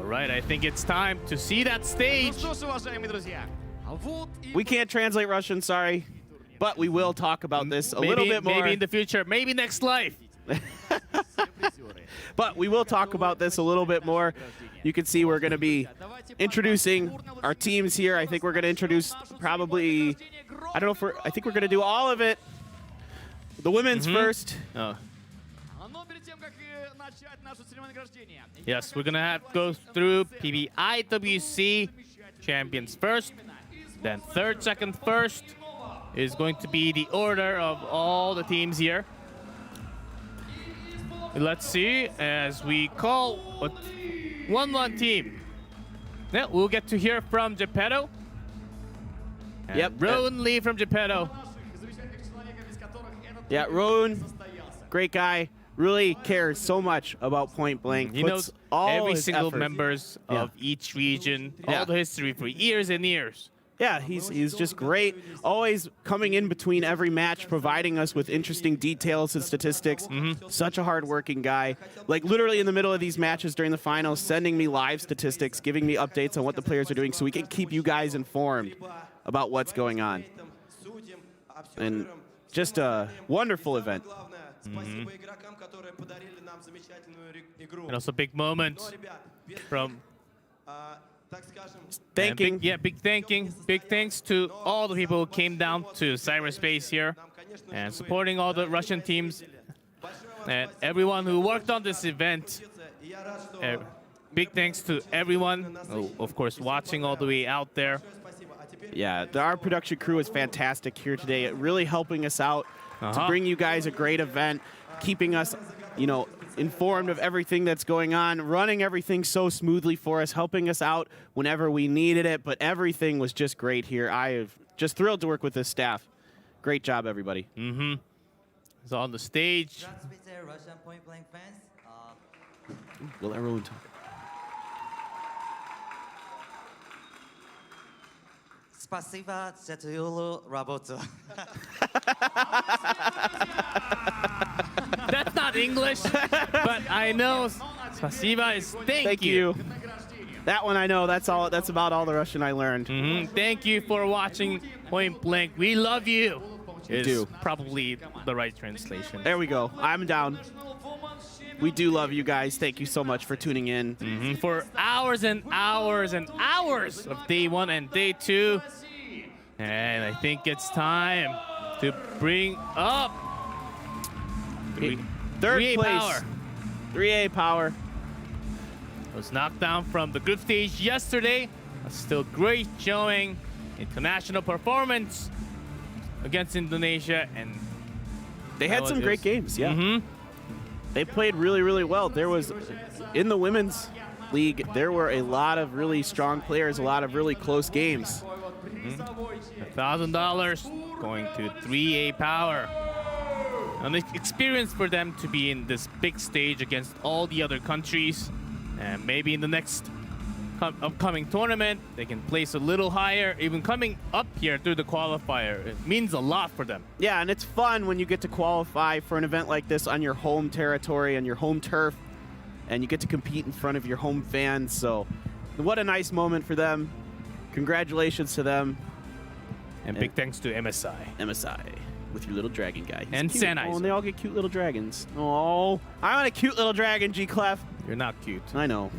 right, I think it's time to see that stage. We can't translate Russian, sorry. But we will talk about this a little bit more. Maybe in the future, maybe next life. But we will talk about this a little bit more. You can see we're going to be introducing our teams here. I think we're going to introduce probably, I don't know if I think we're going to do all of it. The women's first. Oh. Yes, we're going to go through PBIWC champions first. Then third, second, first is going to be the order of all the teams here. Let's see, as we call a 1-1 team. Yeah, we'll get to hear from Geppetto. Yep. Rowan Lee from Geppetto. Yeah, Rowan, great guy. Really cares so much about Point Blank. He knows every single members Yeah. of each region, Yeah. all the history for years and years. Yeah, he's just great. Always coming in between every match, providing us with interesting details and statistics. Such a hardworking guy. Like literally in the middle of these matches during the finals, sending me live statistics, giving me updates on what the players are doing so we can keep you guys informed about what's going on. And just a wonderful event. And also big moment from Thanking. big thanks to all the people who came down to cyberspace here and supporting all the Russian teams and everyone who worked on this event. Big thanks to everyone, of course, watching all the way out there. Yeah, our production crew is fantastic here today, really helping us out to bring you guys a great event, keeping us, you know, informed of everything that's going on, running everything so smoothly for us, helping us out whenever we needed it. But everything was just great here. I am just thrilled to work with this staff. Great job, everybody. So on the stage. Russian Point Blank fans. Will everyone talk? Спасибо за твою работу. That's not English, but I know spasiba is thank you. That one I know. That's all. That's about all the Russian I learned. Thank you for watching Point Blank. We love you. Is do. probably the right translation. There we go. I'm down. We do love you guys. Thank you so much for tuning in. For hours and hours and hours of day 1 and day 2. And I think it's time to bring up Third 3A place. Power. 3A Power. Was knocked down from the group stage yesterday. A still great showing. International performance against Indonesia. And They had some great games, yeah. They played really, really well. There was, in the women's league, there were a lot of really strong players, a lot of really close games. $1,000 going to 3A Power. An experience for them to be in this big stage against all the other countries. And maybe in the next upcoming tournament, they can place a little higher. Even coming up here through the qualifier, it means a lot for them. Yeah, and it's fun when you get to qualify for an event like this on your home territory, on your home turf, and you get to compete in front of your home fans. So what a nice moment for them. Congratulations to them. And big thanks to MSI. MSI with your little dragon guy. He's And cute. Sennheiser. Oh, and they all get cute little dragons. Oh, I want a cute little dragon, G-Clef. You're not cute. I know.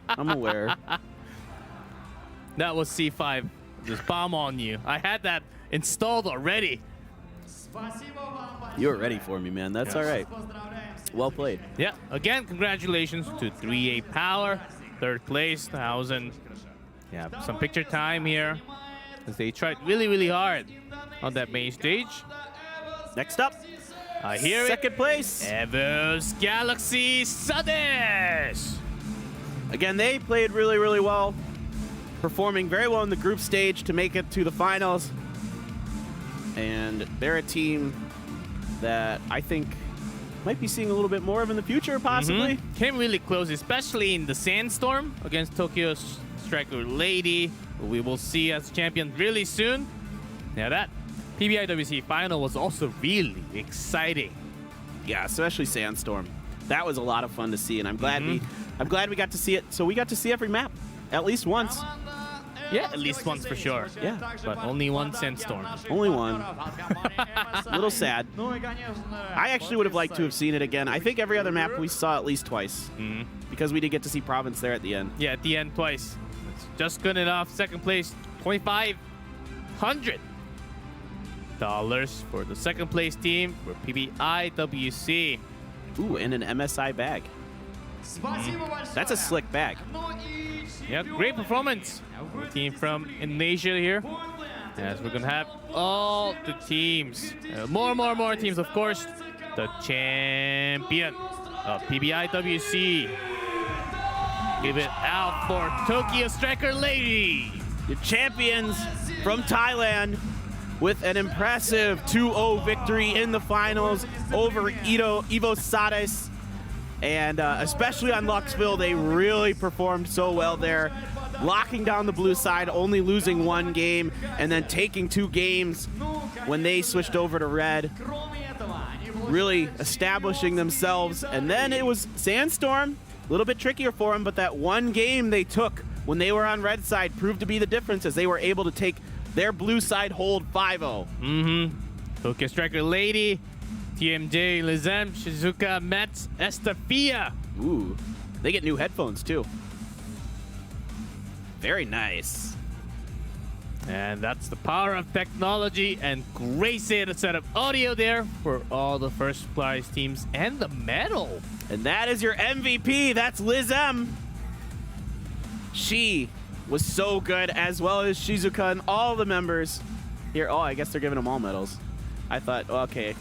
I'm aware. That was C5. Just bomb on you. I had that installed already. You were ready for me, man. That's all right. Well played. Yeah, again, congratulations to 3A Power. Third place, 1,000. Yeah, some picture time here as they tried really, really hard on that main stage. Next up, I hear second place. Evos Galaxy Sades. Again, they played really, really well, performing very well in the group stage to make it to the finals. And they're a team that I think might be seeing a little bit more of in the future, possibly. Came really close, especially in the Sandstorm against Tokyo's Striker Lady, who we will see as champion really soon. Now that PBIWC final was also really exciting. Yeah, especially Sandstorm. That was a lot of fun to see, and I'm glad I'm glad we got to see it. So we got to see every map at least once. Yeah, at least once for sure. Yeah. But only one Sandstorm. Only one. A little sad. I actually would have liked to have seen it again. I think every other map we saw at least twice. Because we did get to see Province there at the end. Yeah, at the end twice. It's just good enough. Second place, $2,500 for the second place team for PBIWC. Ooh, and an MSI bag. That's a slick bag. Yeah, great performance. Team from Indonesia here. As we're gonna have all the teams, more teams, of course. The champion of PBIWC. Give it out for Tokyo Striker Lady. The champions from Thailand with an impressive 2-0 victory in the finals over Evo Sades. And especially on Luxville, they really performed so well there. Locking down the blue side, only losing one game, and then taking 2 games when they switched over to red. Really establishing themselves. And then it was Sandstorm, a little bit trickier for them, but that one game they took when they were on red side proved to be the difference as they were able to take their blue side hold 5-0. Tokyo Striker Lady, TMJ, Lizem, Shizuka, Mets, Estafia. Ooh, they get new headphones too. Very nice. And that's the power of technology and great set of audio there for all the first prize teams and the medal. And that is your MVP. That's Liz M. She was so good, as well as Shizuka and all the members here. Oh, I guess they're giving them all medals. I thought, okay,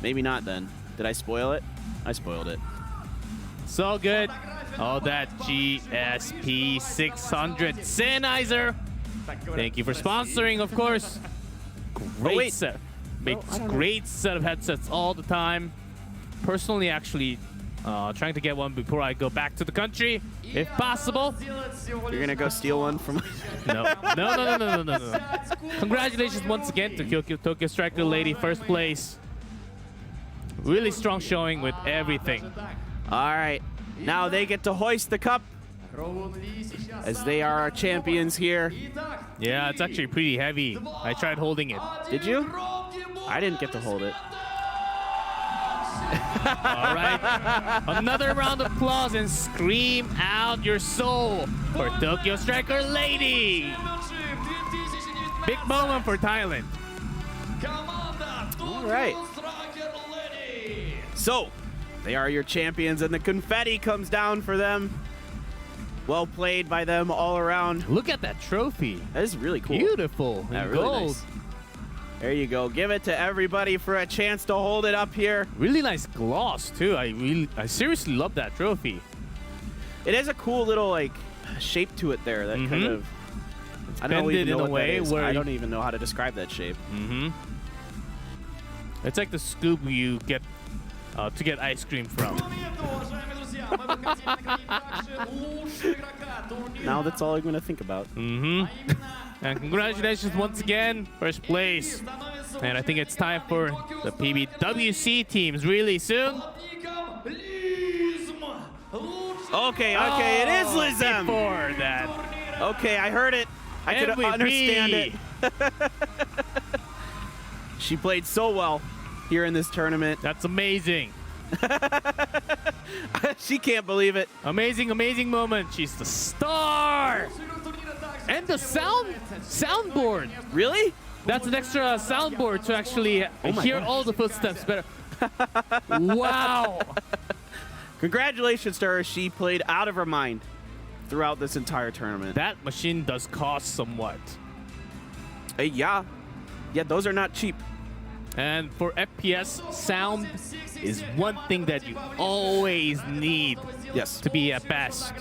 maybe not then. Did I spoil it? I spoiled it. So good. All that GSP 600 Sennheiser. Thank you for sponsoring, of course. Great set. Makes great set of headsets all the time. Personally, actually, trying to get one before I go back to the country, if possible. You're gonna go steal one from? No. Congratulations once again to Tokyo Striker Lady, first place. Really strong showing with everything. All right, now they get to hoist the cup as they are our champions here. Yeah, it's actually pretty heavy. I tried holding it. Did you? I didn't get to hold it. All right, another round of applause and scream out your soul for Tokyo Striker Lady. Big moment for Thailand. All right. So, they are your champions, and the confetti comes down for them. Well played by them all around. Look at that trophy. That is really cool. Beautiful. Yeah, in really gold. nice. There you go. Give it to everybody for a chance to hold it up here. Really nice gloss too. I seriously love that trophy. It has a cool little like shape to it there. That kind of. I don't bended even know in a what that way is. where I don't even know how to describe that shape. It's like the scoop you get to get ice cream from. Now that's all I'm going to think about. And congratulations once again, first place. And I think it's time for the PBWC teams really soon. Okay, it is Lizem. Before that. Okay, I heard it. I could MVP. understand it. She played so well here in this tournament. That's amazing. She can't believe it. Amazing moment. She's the star. And the soundboard. Really? That's an extra soundboard to actually hear all the footsteps better. Wow. Congratulations to her. She played out of her mind throughout this entire tournament. That machine does cost somewhat. Yeah, those are not cheap. And for FPS, sound is one thing that you always need to be at best.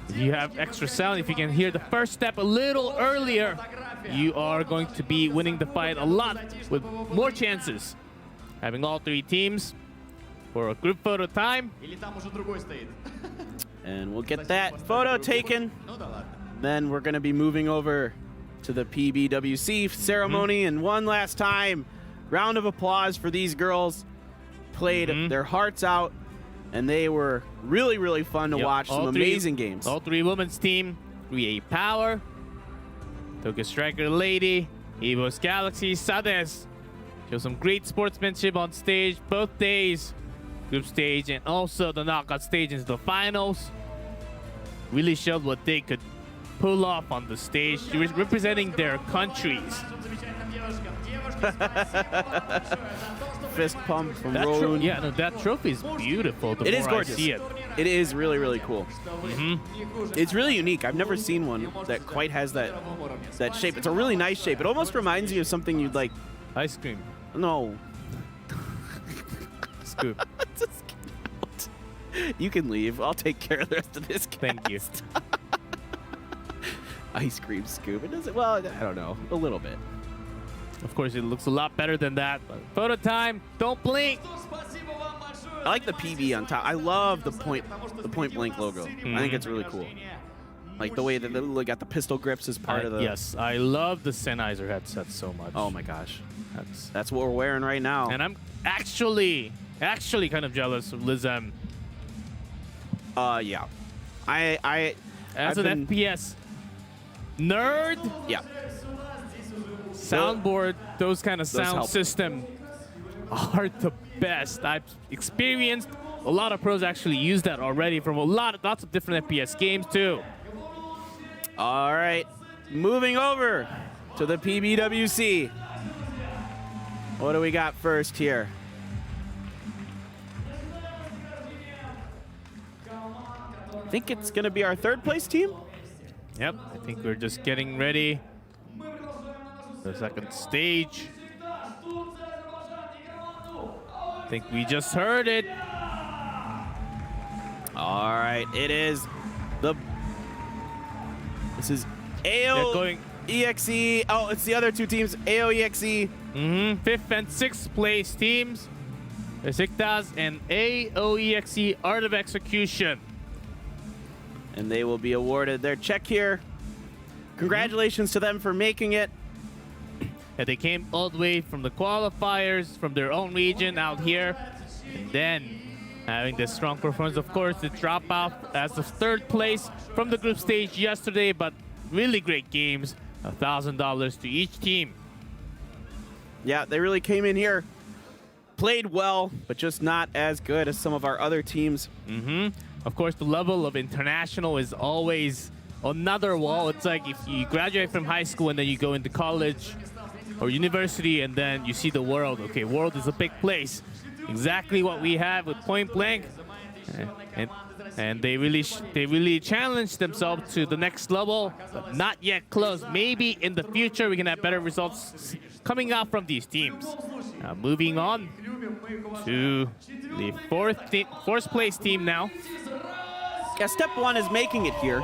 If you have extra sound, if you can hear the first step a little earlier, you are going to be winning the fight a lot with more chances. Having all three teams for a group photo time. And we'll get that photo taken. Then we're going to be moving over to the PBWC ceremony. And one last time, round of applause for these girls. Played their hearts out and they were really, really fun to watch. Some amazing games. All three women's team, 3A Power, Tokyo Striker Lady, EVOS Galaxy, Sades. Show some great sportsmanship on stage both days. Group stage and also the knockout stage into the finals. Really showed what they could pull off on the stage, representing their countries. Fist pump from That Roland. yeah, no, that trophy is beautiful. The It is more I gorgeous. see it. It is really, really cool. It's really unique. I've never seen one that quite has that shape. It's a really nice shape. It almost reminds you of something you'd like. Ice cream. No. Scoop. Just get out. You can leave. I'll take care of the rest of this. Thank you. Ice cream scoop. It doesn't. Well, I don't know. A little bit. Of course, it looks a lot better than that. But photo time. Don't blink. I like the PB on top. I love the point blank logo. I think it's really cool. Like the way that they got the pistol grips as part of the. Yes, I love the Sennheiser headset so much. Oh my gosh. That's what we're wearing right now. And I'm actually kind of jealous of Liz M. Yeah. As an FPS nerd, yeah. soundboard, those kind of sound help. system are the best. I've experienced a lot of pros actually use that already from lots of different FPS games too. All right, moving over to the PBWC. What do we got first here? I think it's going to be our third place team. Yep, I think we're just getting ready for the second stage. I think we just heard it. All right, it is this is They're going AOEXE. Oh, it's the other two teams, AOEXE. Fifth and sixth place teams, Besiktas and AOEXE Art of Execution. And they will be awarded their check here. Congratulations to them for making it. And they came all the way from the qualifiers, from their own region out here. And then having this strong performance, of course, the drop off as the third place from the group stage yesterday, but really great games. $1,000 to each team. Yeah, they really came in here, played well, but just not as good as some of our other teams. Of course, the level of international is always another wall. It's like if you graduate from high school and then you go into college or university and then you see the world. Okay, world is a big place. Exactly what we have with Point Blank. And they really challenged themselves to the next level, but not yet close. Maybe in the future we can have better results coming out from these teams. Moving on to the fourth place team now. Yeah, step one is making it here,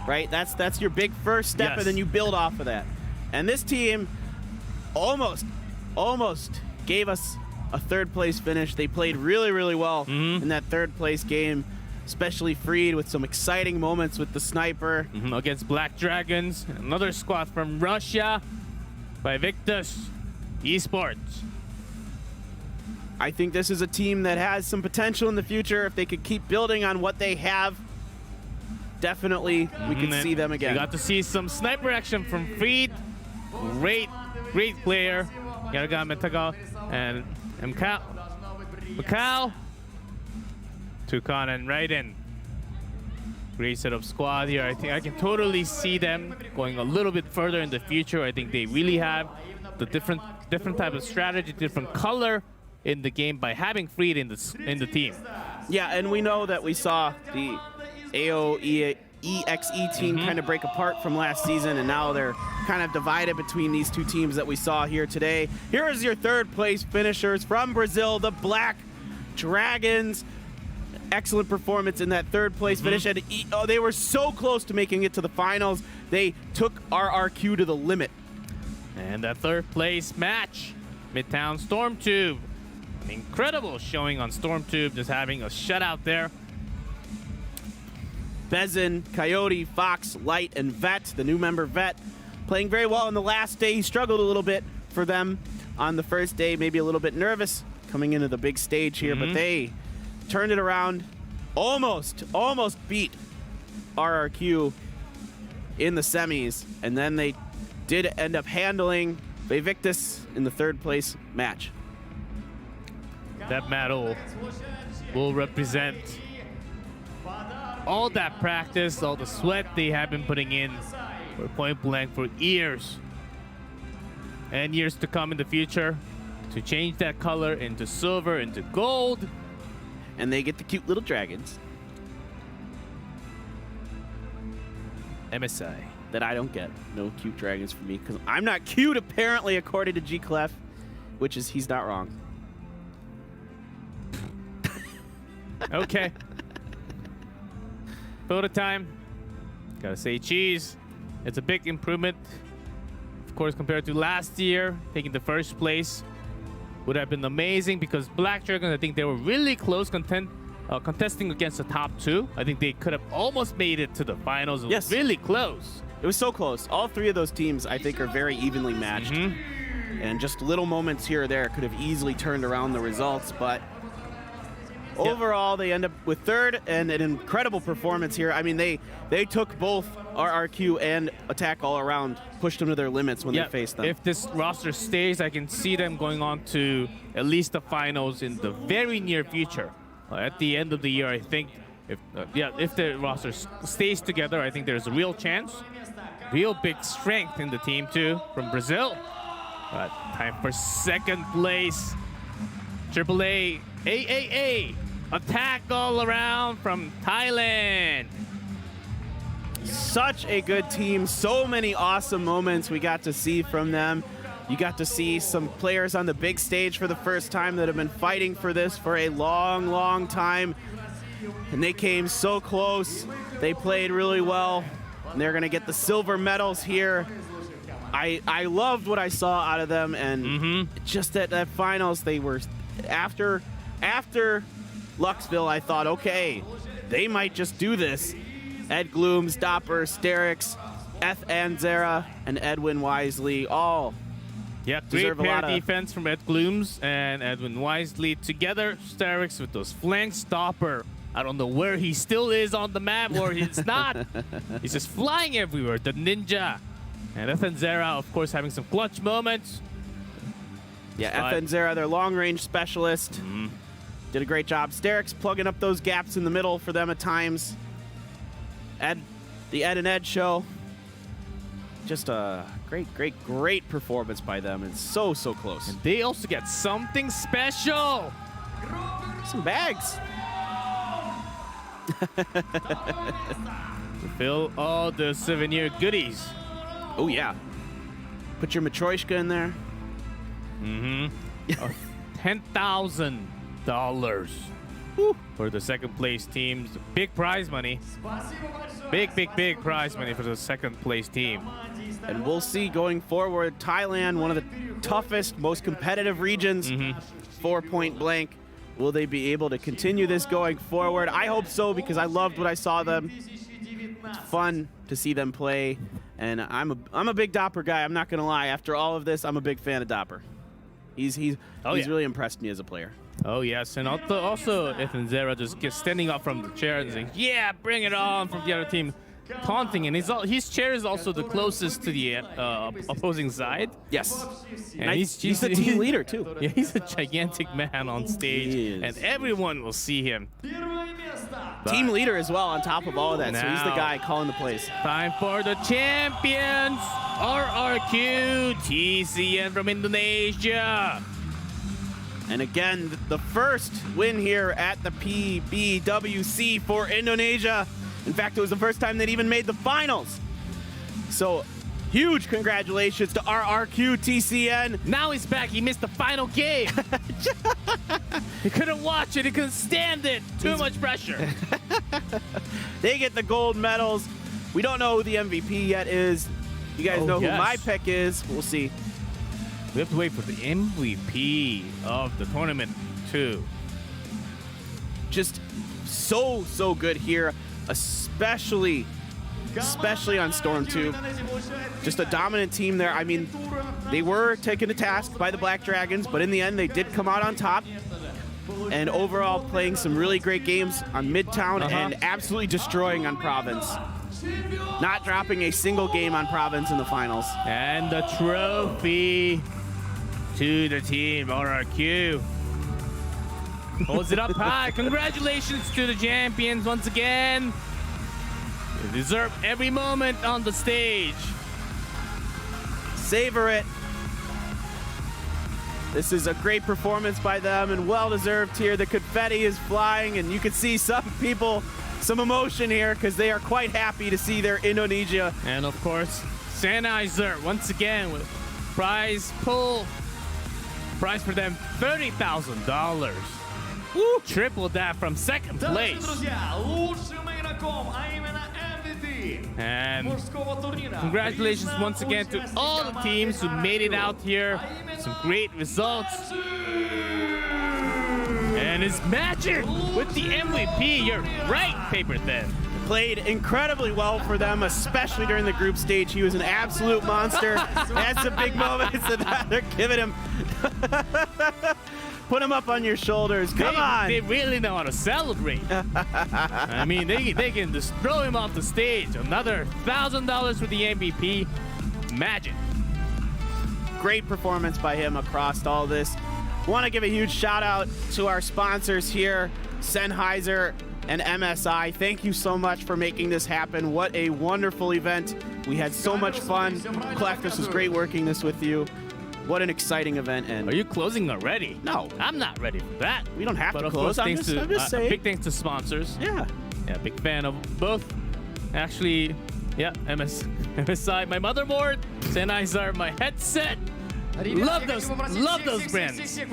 right? That's your big first step, Yes. and then you build off of that. And this team almost gave us a third place finish. They played really, really well in that third place game, especially Freed with some exciting moments with the sniper. Against Black Dragons, another squad from Russia by Victus Esports. I think this is a team that has some potential in the future. If they could keep building on what they have, definitely we could see them again. We got to see some sniper action from Freed. Great player. Yarga Metagal and Macau. Tukan and Raiden. Great set of squad here. I think I can totally see them going a little bit further in the future. I think they really have the different type of strategy, different color in the game by having Freed in the team. Yeah, and we know that we saw the AOEXE team kind of break apart from last season, and now they're kind of divided between these two teams that we saw here today. Here is your third place finishers from Brazil, the Black Dragons. Excellent performance in that third place finish, and they were so close to making it to the finals. They took RRQ to the limit. And that third place match, Midtown Stormtube. An incredible showing on Stormtube, just having a shutout there. Bezin, Coyote, Fox, Light, and Vet, the new member Vet, playing very well on the last day. He struggled a little bit for them on the first day, maybe a little bit nervous coming into the big stage here, but they turned it around, almost beat RRQ in the semis, and then they did end up handling Invictus in the third place match. That medal will represent all that practice, all the sweat they have been putting in for Point Blank for years and years to come in the future, to change that color into silver, into gold. And they get the cute little dragons MSI. that I don't get. No cute dragons for me, because I'm not cute, apparently, according to G Clef, which is, he's not wrong. Okay. Photo time. Gotta say cheese. It's a big improvement, of course, compared to last year. Taking the first place would have been amazing, because Black Dragons, I think they were really close contesting against the top two. I think they could have almost made it to the finals. It was really close. It was so close. All three of those teams, I think, are very evenly matched. And just little moments here or there could have easily turned around the results, but overall, they end up with third, and an incredible performance here. I mean, they took both RRQ and Attack All Around, pushed them to their limits when they faced them. If this roster stays, I can see them going on to at least the finals in the very near future. At the end of the year, I think, if the roster stays together, I think there's a real chance. Real big strength in the team, too, from Brazil. But time for second place. AAA, AAA, Attack All Around from Thailand. Such a good team. So many awesome moments we got to see from them. You got to see some players on the big stage for the first time that have been fighting for this for a long, long time. And they came so close. They played really well. And they're going to get the silver medals here. I loved what I saw out of them. And just at that finals, they were... After Luxville, I thought, okay, they might just do this. Ed Glooms, Dopper, Sterix, and Zera, and Edwin Wisely all great pair defense from Ed Glooms and Edwin Wisely together. Sterix with those flanks. Dopper, I don't know where he still is on the map or he's not. He's just flying everywhere. The ninja. And FN Zera, of course, having some clutch moments. Yeah, FN Zera, their long-range specialist, did a great job. Sterix plugging up those gaps in the middle for them at times. The Ed and Ed show. Just a great performance by them. It's so close. And they also get something special. Some bags. To fill all the souvenir goodies. Oh, yeah. Put your Matryoshka in there. $10,000 for the second place teams. Big prize money. Big prize money for the second place team. And we'll see going forward, Thailand, one of the toughest, most competitive regions for Point Blank. Will they be able to continue this going forward? I hope so, because I loved what I saw them. It's fun to see them play. And I'm a big Dopper guy, I'm not gonna lie. After all of this, I'm a big fan of Dopper. He's really impressed me as a player. Oh yes, and also Ethan Zera just standing up from the chair and saying, "Yeah, bring it on!" from the other team, taunting, and his chair is also the closest to the opposing side. Yes, and he's the team leader too. Yeah, he's a gigantic man on stage, and everyone will see him. Team leader as well, on top of all of that. So he's the guy calling the plays. Time for the champions, RRQ TCN from Indonesia. And again, the first win here at the PBWC for Indonesia. In fact, it was the first time they'd even made the finals. So huge congratulations to RRQ TCN. Now he's back. He missed the final game. He couldn't watch it. He couldn't stand it. Too much pressure. They get the gold medals. We don't know who the MVP yet is. You guys know who my pick is. We'll see. We have to wait for the MVP of the tournament, too. Just so good here, especially on Storm 2. Just a dominant team there. I mean, they were taken to task by the Black Dragons, but in the end, they did come out on top. and overall playing some really great games on Midtown and absolutely destroying on Province. Not dropping a single game on Province in the finals. And the trophy to the team, RRQ. Holds it up high. Congratulations to the champions once again. They deserve every moment on the stage. Savor it. This is a great performance by them and well-deserved here. The confetti is flying and you can see some people, some emotion here because they are quite happy to see their Indonesia. And of course, Sennheiser once again with prize pool. Prize for them, $30,000. Woo! Triple that from second place. And congratulations once again to all the teams who made it out here. Some great results. And it's Magic with the MVP. You're right, Paper Thin. Played incredibly well for them, especially during the group stage. He was an absolute monster. Had some big moments that they're giving him. Put him up on your shoulders. Come on. They really know how to celebrate. I mean, they can just throw him off the stage. Another $1,000 for the MVP. Magic. Great performance by him across all this. Want to give a huge shout out to our sponsors here, Sennheiser and MSI. Thank you so much for making this happen. What a wonderful event. We had so much fun. Clef, this was great working this with you. What an exciting event. And are you closing already? No. I'm not ready for that. We don't have but to of close. Course, I'm just saying. Big thanks to sponsors. Yeah. Yeah, big fan of both. Actually, yeah, MSI, my motherboard, Sennheiser, my headset. Love those brands. And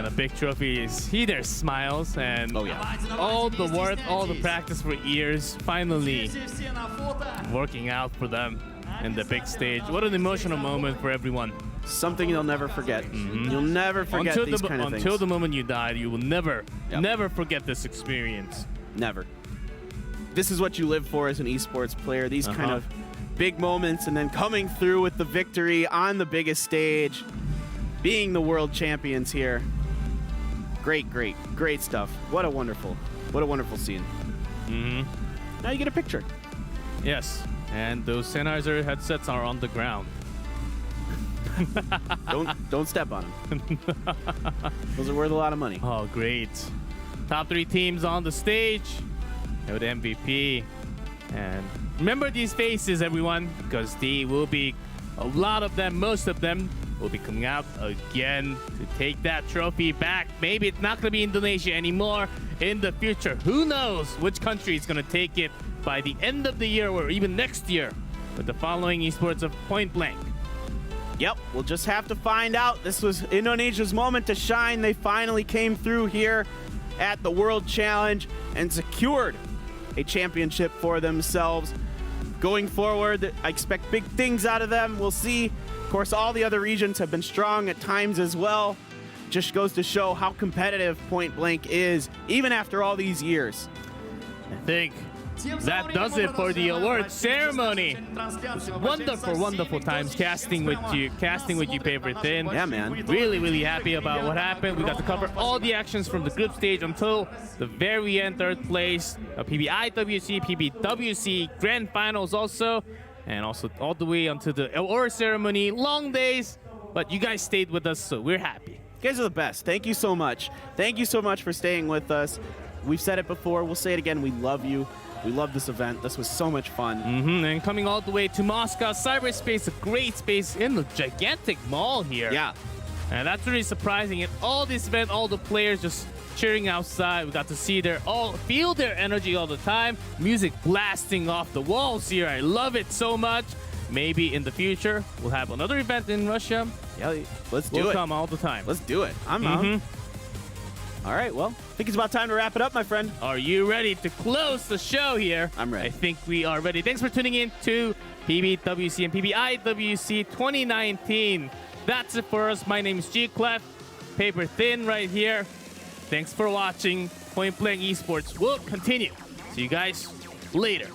a big trophy is he there smiles and all the work, all the practice for years, finally working out for them in the big stage. What an emotional moment for everyone. Something you'll never forget. You'll never forget these kind of things. Until the moment you die, you will never forget this experience. Never. This is what you live for as an esports player. These kind of big moments and then coming through with the victory on the biggest stage, being the world champions here. Great stuff. What a wonderful scene. Now you get a picture. Yes, and those Sennheiser headsets are on the ground. Don't step on them. Those are worth a lot of money. Oh, great. Top 3 teams on the stage with MVP. And remember these faces, everyone, because they will be, a lot of them, most of them, will be coming out again to take that trophy back. Maybe it's not going to be Indonesia anymore in the future. Who knows which country is going to take it by the end of the year or even next year with the following esports of Point Blank. Yep, we'll just have to find out. This was Indonesia's moment to shine. They finally came through here at the World Challenge and secured a championship for themselves. Going forward, I expect big things out of them. We'll see. Of course, all the other regions have been strong at times as well. Just goes to show how competitive Point Blank is, even after all these years. I think that does it for the award ceremony. Wonderful times casting with you, Paper Thin. Yeah, man. Really happy about what happened. We got to cover all the actions from the group stage until the very end, third place, PBIWC, PBWC grand finals also, and also all the way until the award ceremony. Long days, but you guys stayed with us, so we're happy. You guys are the best. Thank you so much. Thank you so much for staying with us. We've said it before. We'll say it again. We love you. We love this event. This was so much fun. And coming all the way to Moscow, cyberspace, a great space in the gigantic mall here. Yeah. And that's really surprising. At all this event, all the players just cheering outside. We got to see feel their energy all the time. Music blasting off the walls here. I love it so much. Maybe in the future, we'll have another event in Russia. Yeah, let's do it. We'll come all the time. Let's do it. I'm out. All right, well, I think it's about time to wrap it up, my friend. Are you ready to close the show here? I'm ready. I think we are ready. Thanks for tuning in to PBWC and PBIWC 2019. That's it for us. My name is G Clef, Paper Thin right here. Thanks for watching. Point Blank Esports will continue. See you guys later.